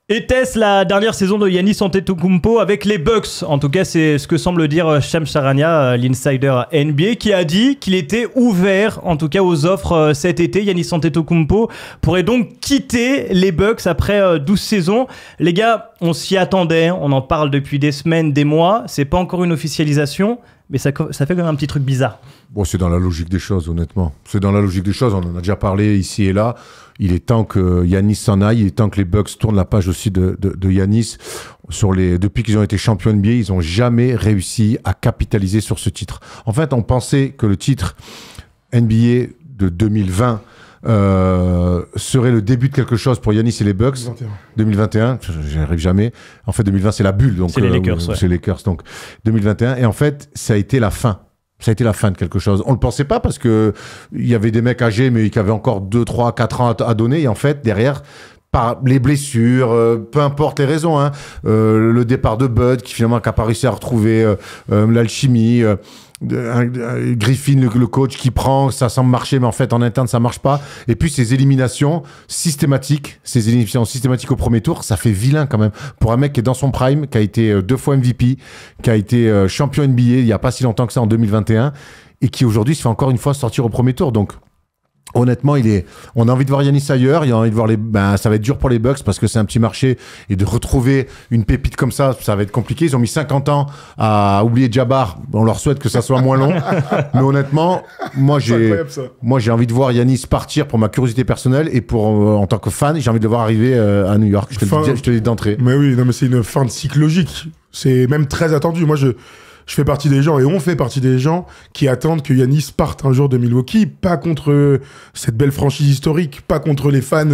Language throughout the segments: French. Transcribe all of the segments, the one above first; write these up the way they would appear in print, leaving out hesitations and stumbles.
Était-ce la dernière saison de Giannis Antetokounmpo avec les Bucks? En tout cas, c'est ce que semble dire Shams Charania, l'insider NBA, qui a dit qu'il était ouvert, en tout cas, aux offres cet été. Giannis Antetokounmpo pourrait donc quitter les Bucks après 12 saisons. Les gars, on s'y attendait, on en parle depuis des semaines, des mois. C'est pas encore une officialisation, mais ça fait quand même un petit truc bizarre. Bon, c'est dans la logique des choses, honnêtement. C'est dans la logique des choses. On en a déjà parlé ici et là. Il est temps que Giannis s'en aille. Il est temps que les Bucks tournent la page aussi de Giannis. Depuis qu'ils ont été champions NBA, ils n'ont jamais réussi à capitaliser sur ce titre. En fait, on pensait que le titre NBA de 2020 serait le début de quelque chose pour Giannis et les Bucks. 2021, j'y arrive jamais. En fait, 2020, c'est la bulle. Donc, c'est les Lakers. C'est les Lakers. Donc, 2021. Et en fait, ça a été la fin. Ça a été la fin de quelque chose. On ne le pensait pas parce qu'il y avait des mecs âgés, mais qui avaient encore 2, 3, 4 ans à donner. Et en fait, derrière, par les blessures, peu importe les raisons, hein, le départ de Bud, qui finalement n'a pas réussi à retrouver l'alchimie, Griffin, le coach qui prend, ça semble marcher, mais en fait, en interne, ça marche pas. Et puis, ces éliminations systématiques au premier tour, ça fait vilain quand même. Pour un mec qui est dans son prime, qui a été 2 fois MVP, qui a été champion NBA il y a pas si longtemps que ça, en 2021, et qui aujourd'hui se fait encore une fois sortir au premier tour. Donc, honnêtement, on a envie de voir Giannis ailleurs. Il y a envie de voir ça va être dur pour les Bucks parce que c'est un petit marché et de retrouver une pépite comme ça va être compliqué. Ils ont mis 50 ans à oublier Jabbar. On leur souhaite que ça soit moins long. Mais honnêtement, moi, j'ai envie de voir Giannis partir pour ma curiosité personnelle et en tant que fan, j'ai envie de le voir arriver à New York. Je te le dis d'entrée. Mais oui, non, mais c'est une fin de cycle logique. C'est même très attendu. Moi, je fais partie des gens, et on fait partie des gens qui attendent que Giannis parte un jour de Milwaukee, pas contre cette belle franchise historique, pas contre les fans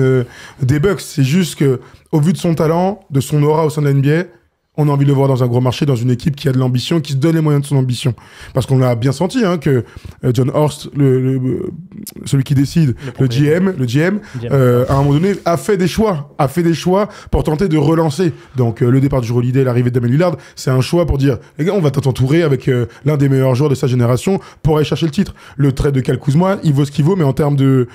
des Bucks. C'est juste que, au vu de son talent, de son aura au sein de la NBA, on a envie de le voir dans un gros marché, dans une équipe qui a de l'ambition, qui se donne les moyens de son ambition. Parce qu'on a bien senti que John Horst, celui qui décide, le GM, à un moment donné, a fait des choix pour tenter de relancer. Donc le départ de Jrue Holiday, l'arrivée de Damian Lillard, c'est un choix pour dire, les gars, on va t'entourer avec l'un des meilleurs joueurs de sa génération pour aller chercher le titre. Le trade de Kyle Kuzma, il vaut ce qu'il vaut, mais en termes de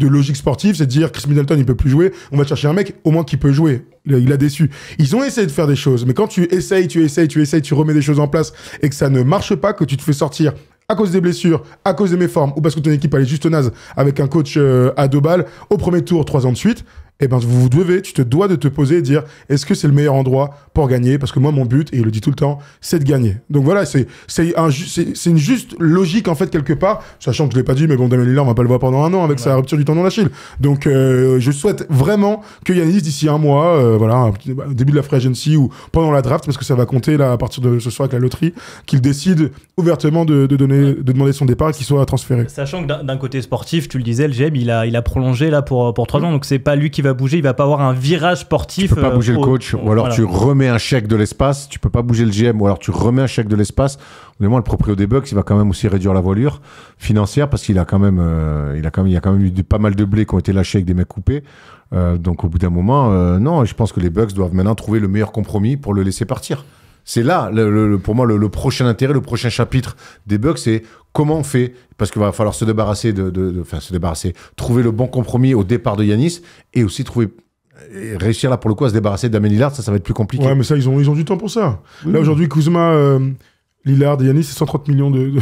logique sportive, c'est de dire Chris Middleton, il peut plus jouer, on va chercher un mec au moins qui peut jouer. Il a déçu. Ils ont essayé de faire des choses, mais quand tu essayes, tu remets des choses en place et que ça ne marche pas, que tu te fais sortir à cause des blessures, à cause des méformes, ou parce que ton équipe elle est juste naze avec un coach à 2 balles, au premier tour, 3 ans de suite, eh ben tu te dois de te poser et dire est-ce que c'est le meilleur endroit pour gagner? Parce que moi mon but, et il le dit tout le temps, c'est de gagner. Donc voilà, c'est une juste logique en fait quelque part, sachant que je l'ai pas dit, mais bon, Damian Lillard on va pas le voir pendant 1 an avec sa rupture du tendon d'Achille. Donc je souhaite vraiment que Giannis d'ici 1 mois, début de la free agency ou pendant la draft, parce que ça va compter là à partir de ce soir avec la loterie, qu'il décide ouvertement de demander son départ et qu'il soit transféré. Sachant que d'un côté sportif, tu le disais, le GM il a prolongé là pour 3 ans, donc c'est pas lui qui va bouger, il va pas avoir un virage sportif. Tu peux pas bouger le coach, ou alors tu remets un chèque de l'espace. Tu peux pas bouger le GM, ou alors tu remets un chèque de l'espace. Honnêtement, le proprio des Bucks, il va quand même aussi réduire la voilure financière parce qu'il a quand même, il y a quand même eu pas mal de blés qui ont été lâchés avec des mecs coupés. Donc au bout d'un moment, non, je pense que les Bucks doivent maintenant trouver le meilleur compromis pour le laisser partir. C'est là, pour moi, le prochain intérêt, le prochain chapitre des Bucks, c'est comment on fait, parce qu'il va falloir se débarrasser trouver le bon compromis au départ de Giannis et aussi réussir là pour le coup à se débarrasser de Damian Lillard, ça va être plus compliqué. Ouais, mais ça, ils ont du temps pour ça. Oui. Là, aujourd'hui, Kuzma, Lillard et Giannis, c'est 130 millions de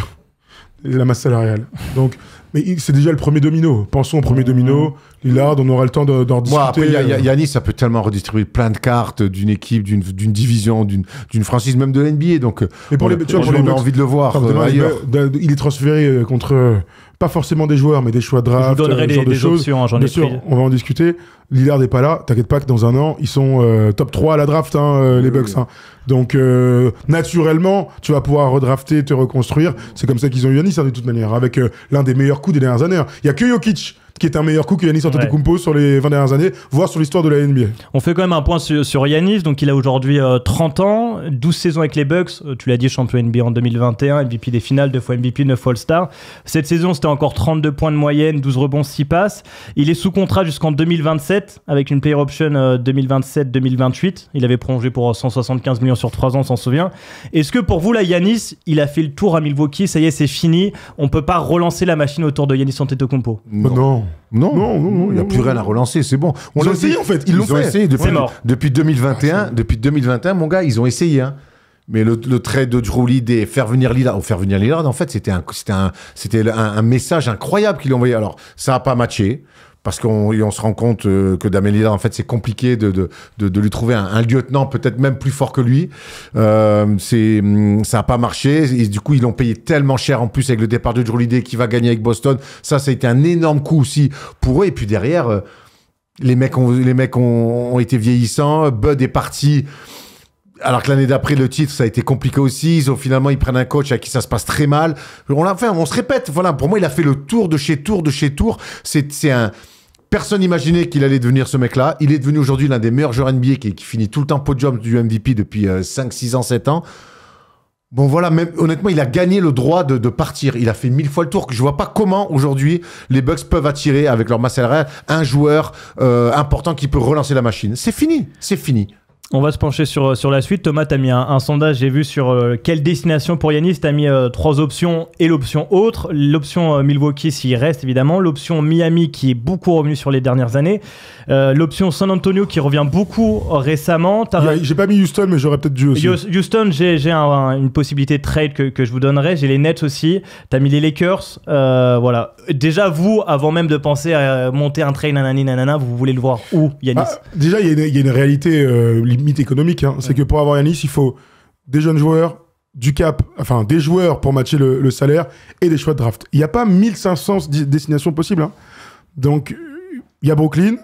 la masse salariale. Donc, mais c'est déjà le premier domino. Pensons au premier domino. Lillard, on aura le temps d'en discuter. Après, Giannis, ça peut tellement redistribuer plein de cartes d'une équipe, d'une division, d'une franchise, même de l'NBA. Donc, on a envie de le voir ailleurs. Il est transféré contre pas forcément des joueurs, mais des choix de draft. Je vous donnerai des options, j'en ai pris. Bien sûr, on va en discuter. Lillard n'est pas là. T'inquiète pas que dans 1 an, ils sont top 3 à la draft, les Bucks. Donc, naturellement, tu vas pouvoir redrafter, te reconstruire. C'est comme ça qu'ils ont eu Giannis, de toute manière, avec l'un des meilleurs coups des dernières années. Il y a que Jokic qui est un meilleur coup que Giannis Antetokounmpo sur les 20 dernières années, voire sur l'histoire de la NBA. On fait quand même un point sur Giannis. Donc, il a aujourd'hui 30 ans, 12 saisons avec les Bucks. Tu l'as dit, champion NBA en 2021, MVP des finales, 2 fois MVP, 9 fois All-Star. Cette saison, c'était encore 32 points de moyenne, 12 rebonds, 6 passes. Il est sous contrat jusqu'en 2027 avec une player option 2027-2028. Il avait prolongé pour 175 millions sur 3 ans, on s'en souvient. Est-ce que pour vous, là, Giannis, il a fait le tour à Milwaukee, ça y est, c'est fini, on peut pas relancer la machine autour de Giannis Antetokounmpo? Non. Il n'y a plus rien à relancer, c'est bon. Ils ont essayé, en fait. Ils l'ont fait. Essayé C'est mort. depuis 2021, mon gars, ils ont essayé. Hein. Mais le trade de Drew Holiday, faire venir Lillard, en fait, c'était un message incroyable qu'il a envoyé. Alors, ça n'a pas matché. Parce qu'on se rend compte que Damian Lillard, en fait, c'est compliqué de lui trouver un lieutenant peut-être même plus fort que lui. Ça n'a pas marché. Et du coup, ils l'ont payé tellement cher en plus avec le départ de Drew Holiday qui va gagner avec Boston. Ça a été un énorme coup aussi pour eux. Et puis derrière, les mecs ont été vieillissants. Bud est parti. Alors que l'année d'après, le titre, ça a été compliqué aussi. Finalement, ils prennent un coach avec qui ça se passe très mal. On se répète. Voilà, pour moi, il a fait le tour de chez tour. Personne n'imaginait qu'il allait devenir ce mec-là. Il est devenu aujourd'hui l'un des meilleurs joueurs NBA qui finit tout le temps podium du MVP depuis 5, 6 ans, 7 ans. Bon, voilà, même honnêtement, il a gagné le droit de partir. Il a fait 1000 fois le tour. Je vois pas comment aujourd'hui les Bucks peuvent attirer avec leur masse salariale un joueur important qui peut relancer la machine. C'est fini. On va se pencher sur la suite. Thomas, tu as mis un sondage, j'ai vu, sur quelle destination pour Giannis. Tu as mis 3 options et l'option autre. L'option Milwaukee, s'il reste, évidemment. L'option Miami, qui est beaucoup revenu sur les dernières années. L'option San Antonio, qui revient beaucoup récemment. J'ai pas mis Houston, mais j'aurais peut-être dû aussi. Houston, j'ai une possibilité de trade que je vous donnerai. J'ai les Nets aussi. Tu as mis les Lakers. Voilà. Déjà, vous, avant même de penser à monter un trade, nanana, vous voulez le voir où, Giannis? Déjà, il y a une réalité limite économique. C'est que pour avoir Giannis, il faut des jeunes joueurs, des joueurs pour matcher le salaire et des choix de draft. Il n'y a pas 1500 destinations possibles. Donc, il y a Brooklyn,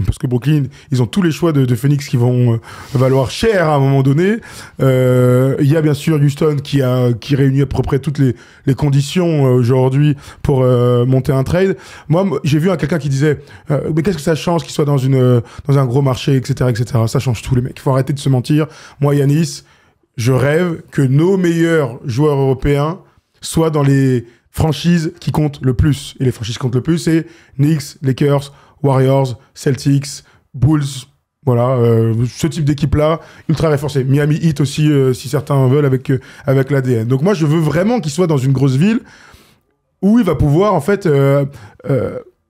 parce que Brooklyn, ils ont tous les choix de Phoenix qui vont valoir cher à un moment donné. Il y a bien sûr Houston qui réunit à peu près toutes les conditions aujourd'hui pour monter un trade. Moi, j'ai vu quelqu'un qui disait mais qu'est-ce que ça change qu'il soit dans un gros marché, etc., etc. Ça change tout, les mecs. Il faut arrêter de se mentir. Moi, Giannis, je rêve que nos meilleurs joueurs européens soient dans les franchises qui comptent le plus. Et les franchises qui comptent le plus, c'est Knicks, Lakers, Warriors, Celtics, Bulls, voilà, ce type d'équipe-là, ultra réforcé. Miami Heat aussi, si certains veulent, avec l'ADN. Donc moi, je veux vraiment qu'il soit dans une grosse ville où il va pouvoir, en fait,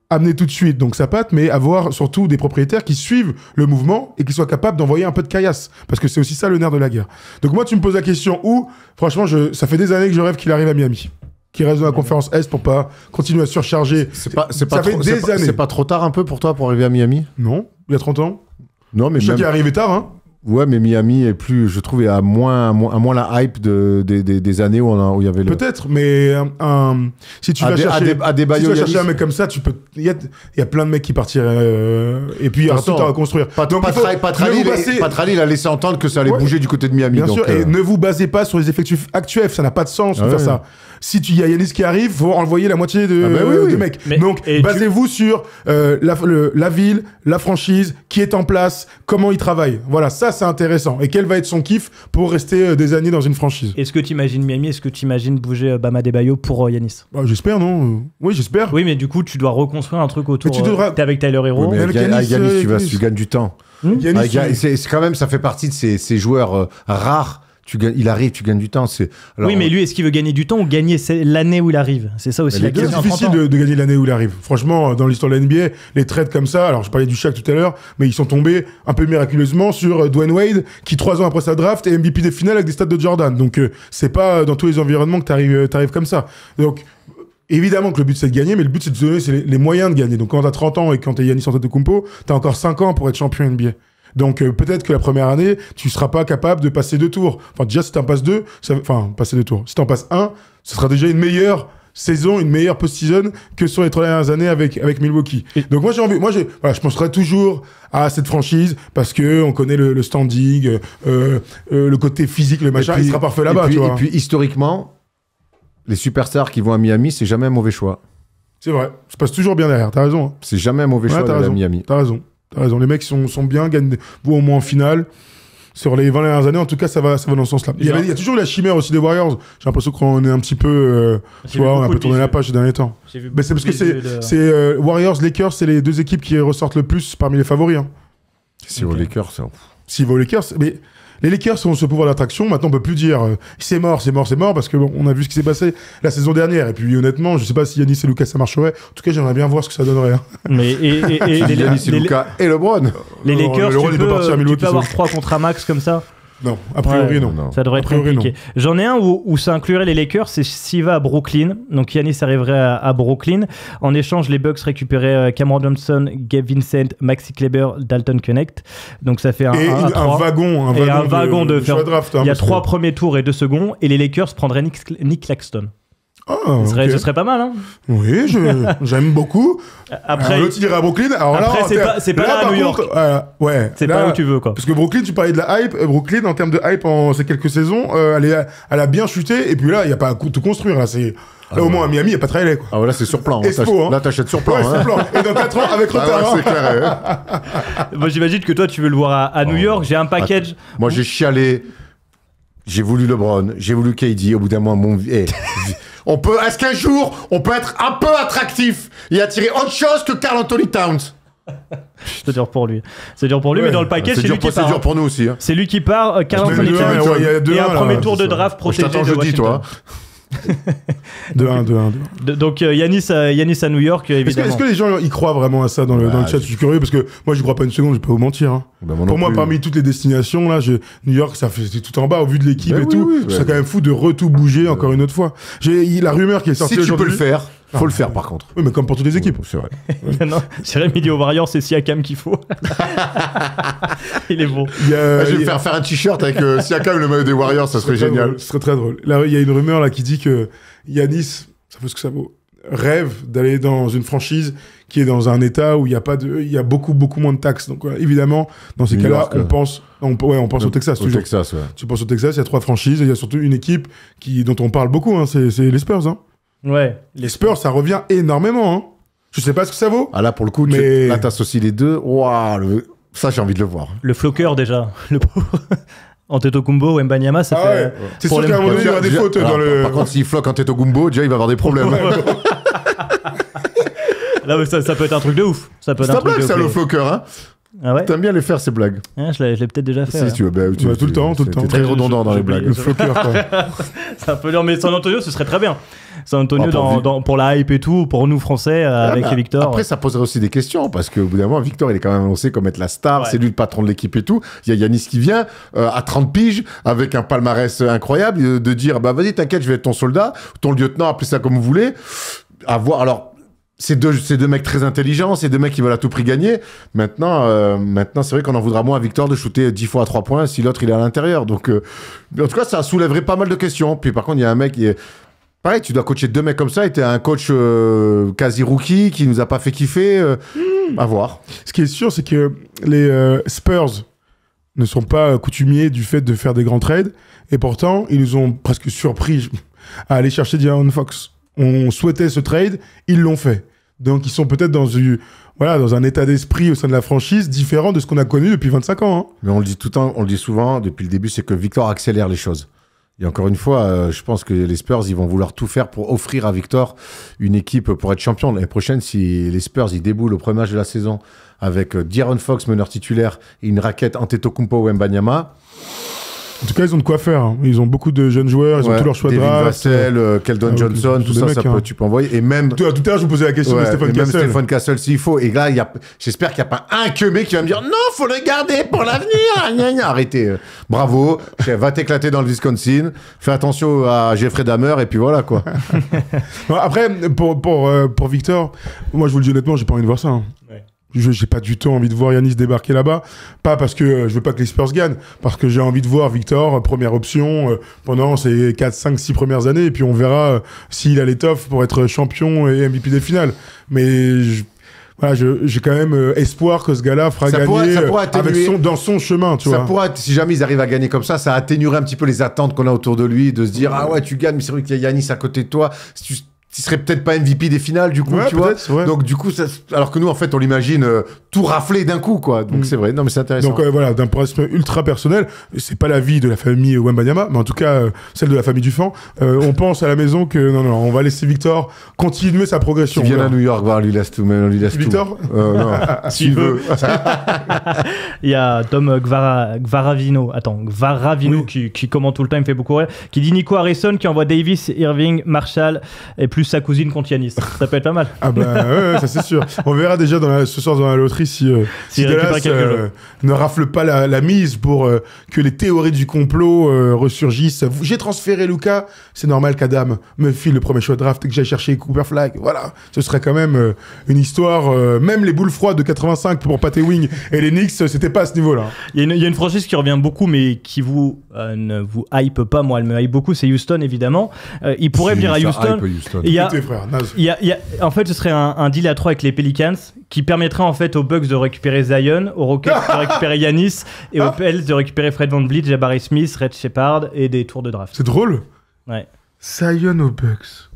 amener tout de suite donc sa patte, mais avoir surtout des propriétaires qui suivent le mouvement et qui soient capables d'envoyer un peu de caillasse. Parce que c'est aussi ça le nerf de la guerre. Donc moi, tu me poses la question où, franchement, ça fait des années que je rêve qu'il arrive à Miami. Qui reste dans la conférence Est pour pas continuer à surcharger. C'est pas trop tard un peu pour toi pour arriver à Miami? Non, il y a 30 ans. Non, mais je sais qu'il est arrivé tard, hein. Ouais, mais Miami est plus, je trouve, à moins la hype des années où il y avait le... Peut-être, mais si tu vas chercher un mec comme ça, tu peux. Il y a plein de mecs qui partiraient et puis il y aura tout à reconstruire. Patrali, il a laissé entendre que ça allait bouger du côté de Miami. Bien sûr, et ne vous basez pas sur les effectifs actuels, ça n'a pas de sens de faire ça. Si il y a Giannis qui arrive, faut envoyer la moitié de mecs. Donc basez-vous sur la ville, la franchise, qui est en place, comment il travaille. Voilà, ça c'est intéressant. Et quel va être son kiff pour rester des années dans une franchise. Est-ce que tu imagines Miami? Est-ce que tu imagines bouger Bam Adebayo pour Giannis? J'espère, non? Oui, j'espère. Oui, mais du coup, tu dois reconstruire un truc autour. T'es avec Tyler Hero. Oui, mais Giannis, tu gagnes du temps. C'est quand même, ça fait partie de ces joueurs rares. Il arrive, tu gagnes du temps. Oui, mais lui, est-ce qu'il veut gagner du temps ou gagner l'année où il arrive? C'est ça aussi la question. C'est difficile de gagner l'année où il arrive. Franchement, dans l'histoire de la NBA, les trades comme ça, alors je parlais du Shaq tout à l'heure, mais ils sont tombés un peu miraculeusement sur Dwayne Wade, qui 3 ans après sa draft est MVP des finales avec des stats de Jordan. Donc, c'est pas dans tous les environnements que t'arrives comme ça. Donc, évidemment que le but c'est de gagner, mais le but c'est de te donner les moyens de gagner. Donc, quand t'as 30 ans et quand t'es Giannis Antetokounmpo, t'as encore 5 ans pour être champion NBA. Donc peut-être que la première année, tu seras pas capable de passer 2 tours. Enfin déjà si t'en passes 2, passer 2 tours. Si t'en passes 1, ce sera déjà une meilleure saison, une meilleure post-season que sur les 3 dernières années avec Milwaukee. Donc moi je penserai toujours à cette franchise parce que on connaît le standing, le côté physique, le machin, il sera parfait là-bas. Et puis historiquement, les superstars qui vont à Miami, c'est jamais un mauvais choix. C'est vrai, ça passe toujours bien derrière. T'as raison. Hein. C'est jamais un mauvais choix d'aller à Miami. T'as raison. Les mecs sont bien, gagnent vous au moins en finale. Sur les 20 dernières années, en tout cas, ça va dans ce sens-là. Il y a toujours la chimère aussi des Warriors. J'ai l'impression qu'on est un petit peu... tu vois, on a un peu tourné la page ces derniers temps. Mais c'est parce que c'est Warriors, Lakers, c'est les 2 équipes qui ressortent le plus parmi les favoris. Hein. Si aux Lakers, S'il va aux Lakers, mais Les Lakers ont ce pouvoir d'attraction. Maintenant, on peut plus dire c'est mort, parce que bon, on a vu ce qui s'est passé la saison dernière. Et puis honnêtement, je sais pas si Giannis et Lucas ça marcherait. En tout cas, j'aimerais bien voir ce que ça donnerait. Hein. Mais Giannis et Lucas et LeBron. Les Lakers, LeBron, il peut partir à tu Milwaukee, peux avoir ça. 3 contre un max comme ça. Non, a priori Ouais, non. Ça devrait A être priori, compliqué. J'en ai un où ça inclurait les Lakers, c'est s'il va à Brooklyn. Donc Giannis arriverait à Brooklyn. En échange, les Bucks récupéraient Cameron Johnson, Gabe Vincent, Maxi Kleber, Dalton Connect. Donc ça fait un wagon de choix draft. Il y a 3 premiers tours et 2 seconds. Et les Lakers prendraient Nick Claxton. Ah, Ce serait pas mal, hein. Oui, j'aime beaucoup. Après, l'autre il ira à Brooklyn. Alors après, là, c'est pas là à par New York. contre, ouais. C'est là, pas là où tu veux, quoi. Parce que Brooklyn, tu parlais de la hype. Brooklyn, en termes de hype en ces quelques saisons, elle a bien chuté. Et puis là, il n'y a pas à tout construire. Là, au moins à Miami, il n'y a pas de trailer, quoi. Ah ouais, là c'est sur plan. Expo, hein. Là t'achètes sur plan. Ouais, hein. sur plan. Et dans 4 ans, avec retard. Ah ouais, c'est clair. Moi, j'imagine que toi, tu veux le voir à New York. J'ai un package. Moi j'ai chialé. J'ai voulu LeBron, j'ai voulu KD. Au bout d'un moment, est-ce qu'un jour, on peut être un peu attractif et attirer autre chose que Karl Anthony Towns? C'est dur pour lui. C'est dur pour lui, Ouais. mais dans le package, c'est lui qui C'est part. dur pour nous aussi. Hein. C'est lui qui part. Karl Je mets Anthony le Towns. un, il y a deux Et un un, premier là, tour c'est de ça. draft Je protégé t'attends de jeudi, Washington. toi. 2-1. Donc Yanis à New York, évidemment. Est-ce que les gens y croient vraiment à ça dans le chat? Je suis curieux parce que moi, je crois pas une seconde, je peux vous mentir. Hein. Ben, moi non Pour moi, plus. parmi toutes les destinations, là, New York, c'est tout en bas au vu de l'équipe Ben et oui, tout. oui, Ce serait ben. quand même fou de tout bouger encore une autre fois. La rumeur qui est sortie Si tu peux aujourd'hui. le faire, faut le faire par contre. Oui, mais comme pour toutes les équipes. C'est vrai. Non, Jérémy dit aux Warriors, c'est Siakam qu'il faut. Il est bon. Il y a- Je il y vais a- faire un t-shirt avec Siakam le maillot des Warriors, ça serait très génial. drôle, ce serait très drôle. Là, il y a une rumeur là qui dit que Yanis, ça vaut ce que ça vaut, rêve d'aller dans une franchise qui est dans un état où il y a beaucoup moins de taxes. Donc évidemment, dans ces New cas-là, York, on pense au Texas. Au toujours. Texas, ouais. Tu penses au Texas, il y a 3 franchises et il y a surtout une équipe dont on parle beaucoup, hein, c'est les Spurs. Hein. Ouais. Les Spurs, ça revient énormément. Hein. Je sais pas ce que ça vaut. Ah là, pour le coup, Mais- là, t'associes les deux. Waouh, ça, j'ai envie de le voir. Le floqueur déjà. Le pauvre. Antetokounmpo ou Mbanyama, ça Ah fait. ouais. C'est sûr problème. qu'à un moment donné, il y aura des Déjà- fautes alors, dans le. Par contre, s'il floque en tête au Gumbo, déjà, il va avoir des problèmes. Là, mais ça peut être un truc de ouf. Ça peut être C'est un ta truc blague, de ça, ouf. le floqueur, hein. Ah ouais. T'aimes bien les faire, ces blagues. Hein, je l'ai peut-être déjà fait. Si ouais. tu veux, bah, Tout le temps. T'es très redondant dans les j'ai oublié. blagues. Le floqueur, quoi. C'est un peu dur, mais San Antonio, ce serait très bien. San Antonio, Oh, pour la hype et tout, pour nous Français, avec Ah, Victor. Après, ça poserait aussi des questions, parce qu'au bout d'un moment, Victor, il est quand même annoncé comme être la star, Ouais. c'est lui le patron de l'équipe et tout. Il y a Yanis qui vient, à 30 piges, avec un palmarès incroyable, de dire, bah vas-y, t'inquiète, je vais être ton soldat, ton lieutenant, appelez ça comme vous voulez. À voir, alors, c'est deux mecs très intelligents, c'est deux mecs qui veulent à tout prix gagner. Maintenant, c'est vrai qu'on en voudra moins à Victor de shooter 10 fois à 3 points si l'autre il est à l'intérieur. Donc, en tout cas, ça soulèverait pas mal de questions. Puis par contre, il y a un mec qui est... Pareil, tu dois coacher 2 mecs comme ça, et t'es un coach quasi rookie qui nous a pas fait kiffer. À voir. Ce qui est sûr, c'est que les Spurs ne sont pas coutumiers du fait de faire des grands trades. Et pourtant, ils nous ont presque surpris à aller chercher De'Aaron Fox. On souhaitait ce trade, ils l'ont fait. Donc, ils sont peut-être dans un état d'esprit au sein de la franchise différent de ce qu'on a connu depuis 25 ans. Hein. Mais on le dit tout le temps, on le dit souvent depuis le début, c'est que Victor accélère les choses. Et encore une fois, je pense que les Spurs, ils vont vouloir tout faire pour offrir à Victor une équipe pour être champion. L'année prochaine, si les Spurs, ils déboulent au premier match de la saison avec De'Aaron Fox, meneur titulaire, et une raquette Antetokounmpo ou Mbanyama. En tout cas, ils ont de quoi faire. Hein. Ils ont beaucoup de jeunes joueurs, ils ont tous leurs choix de Devin draft. Vassell, Keldon Johnson, tous tout des ça, mecs, ça hein. peut, tu peux envoyer. Et même... Tout à l'heure, je vous posais la question de Ouais, Stéphane et même Cassel. Stéphane Castle s'il faut. Et là, j'espère qu'il n'y a pas un queumé qui va me dire non, faut le garder pour l'avenir. Gna, gna. Arrêtez. Bravo. Va t'éclater dans le Wisconsin. Fais attention à Jeffrey Dahmer et puis voilà quoi. Bon, après, pour Victor, moi, je vous le dis honnêtement, j'ai pas envie de voir ça. Hein. Ouais. J'ai pas du tout envie de voir Yanis débarquer là-bas. Pas parce que je veux pas que les Spurs gagnent, parce que j'ai envie de voir Victor, première option, pendant ses 4, 5, 6 premières années, et puis on verra s'il a l'étoffe pour être champion et MVP des finales. Mais j'ai quand même espoir que ce gars-là fera Ça gagner pourrait atténuer. dans son chemin, tu Ça vois. pourrait, si jamais ils arrivent à gagner comme ça atténuerait un petit peu les attentes qu'on a autour de lui, de se dire ah ouais tu gagnes, mais c'est vrai qu'il y a Yanis à côté de toi. il serait peut-être pas MVP des finales du coup, Ouais, tu vois. ouais. Donc du coup, alors que nous en fait on l'imagine tout rafler d'un coup quoi. Donc c'est vrai. Non mais c'est intéressant. Donc voilà, d'un principe ultra personnel, c'est pas l'avis de la famille Wembanyama, mais en tout cas celle de la famille Dufan. On pense à la maison que non, on va laisser Victor continuer sa progression. S'il vient à New York, on lui laisse tout, mais on lui laisse Victor tout. Non, s'il veut. Il y a Tom Gvaravino qui commente tout le temps, il me fait beaucoup rire, qui dit Nico Harrison qui envoie Davis, Irving, Marshall et plus sa cousine contre Giannis. Ça peut être pas mal. Ah bah ouais, ça c'est sûr. On verra déjà ce soir dans la loterie si Dallas ne rafle pas la mise pour que les théories du complot ressurgissent. J'ai transféré Luka, c'est normal qu'Adam me file le premier choix de draft et que j'aille chercher Cooper Flag. Voilà, ce serait quand même une histoire. Même les boules froides de 85 pour Pat Ewing et les Knicks, c'était pas à ce niveau-là. Il y a une franchise qui revient beaucoup, mais qui ne vous hype pas. Moi, elle me hype beaucoup. C'est Houston, évidemment. Il pourrait venir à Houston. En fait, ce serait un deal à 3 avec les Pelicans qui permettrait en fait aux Bucks de récupérer Zion, aux Rockets de récupérer Giannis et aux Pels de récupérer Fred VanVleet, Jabari Smith, Red Shepard et des tours de draft. C'est drôle. Ouais. Zion aux Bucks.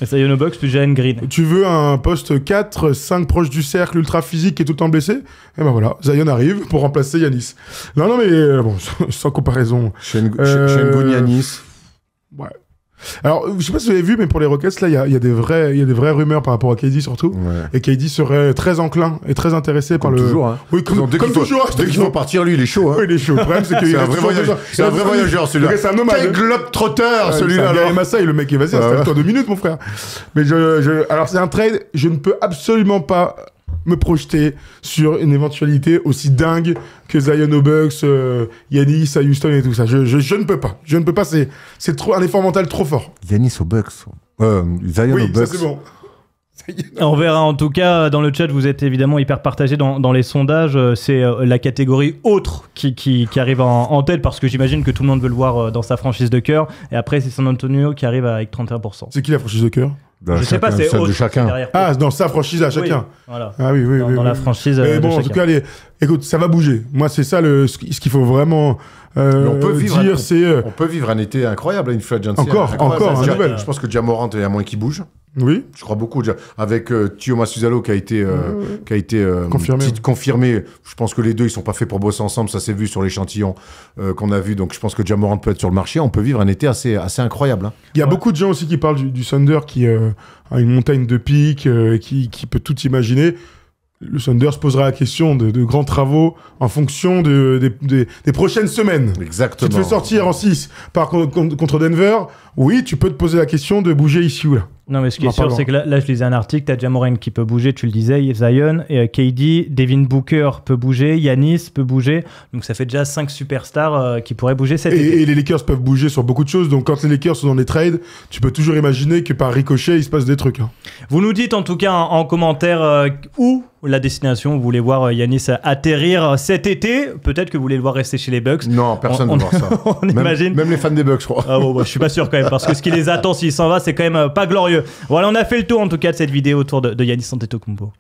Et Zion aux Bucks plus Jalen Green. Tu veux un poste 4, 5 proche du cercle, ultra physique et tout le temps blessé? Et ben voilà, Zion arrive pour remplacer Giannis. Non mais bon, sans comparaison. Şengün Giannis. Ouais. Alors, je sais pas si vous avez vu, mais pour les Rockets, là, il y a des vraies rumeurs par rapport à KD surtout. Ouais. Et KD serait très enclin et très intéressé par le. Toujours, hein. Oui, comme toujours. Dès qu'il faut partir, lui, il est chaud. Hein. Oui, il est chaud. Le problème, c'est qu'il c'est un vrai voyageur, celui-là. C'est un nomade. Quel globe-trotteur, celui-là. C'est un Massa, le mec, vas-y, installe-toi 2 minutes, mon frère. Mais alors, c'est un trade, je ne peux absolument pas me projeter sur une éventualité aussi dingue que Zion aux Bucks, Giannis à Houston et tout ça. Je ne peux pas. Je ne peux pas. C'est trop un effort mental trop fort. Giannis aux Bucks. Zion aux Bucks. Ça c'est bon. On verra en tout cas dans le chat, vous êtes évidemment hyper partagé dans les sondages. C'est la catégorie autre qui arrive en tête parce que j'imagine que tout le monde veut le voir dans sa franchise de cœur. Et après, c'est San Antonio qui arrive avec 31%. C'est qui la franchise de cœur? Je sais pas, c'est autre de chacun. Ah, dans sa franchise à chacun. Oui, voilà. Ah oui. Dans la franchise. Mais bon, en tout cas, écoute, ça va bouger. Moi, c'est ça ce qu'il faut vraiment on peut vivre un été incroyable à une free agency. Encore un nouvel. Je pense que Ja Morant est à moins qu'il bouge. Oui. Je crois beaucoup. Avec Tio Masuzalo qui a été confirmé. Je pense que les deux, ils sont pas faits pour bosser ensemble. Ça s'est vu sur l'échantillon qu'on a vu. Donc, je pense que Ja Morant peut être sur le marché. On peut vivre un été assez incroyable. Hein. Il y a beaucoup de gens aussi qui parlent du Thunder qui a une montagne de pics, qui peut tout imaginer. Le Thunder se posera la question de grands travaux en fonction des prochaines semaines. Exactement. Tu te fais sortir en 6 contre Denver, oui, tu peux te poser la question de bouger ici ou là. Non, mais ce qui est sûr, c'est que là, je lisais un article, t'as Ja Morant qui peut bouger, tu le disais, Zion, et KD, Devin Booker peut bouger, Giannis peut bouger, donc ça fait déjà 5 superstars qui pourraient bouger cet été. Et les Lakers peuvent bouger sur beaucoup de choses, donc quand les Lakers sont dans les trades, tu peux toujours imaginer que par ricochet, il se passe des trucs. Hein. Vous nous dites en tout cas en commentaire où la destination, vous voulez voir Giannis atterrir cet été, peut-être que vous voulez le voir rester chez les Bucks. Non, personne ne veut voir ça. On imagine. Même les fans des Bucks, je crois. Ah bon, je suis pas sûr quand même, parce que ce qui les attend s'il s'en va, c'est quand même pas glorieux. Voilà, on a fait le tour en tout cas de cette vidéo autour de Giannis Antetokounmpo.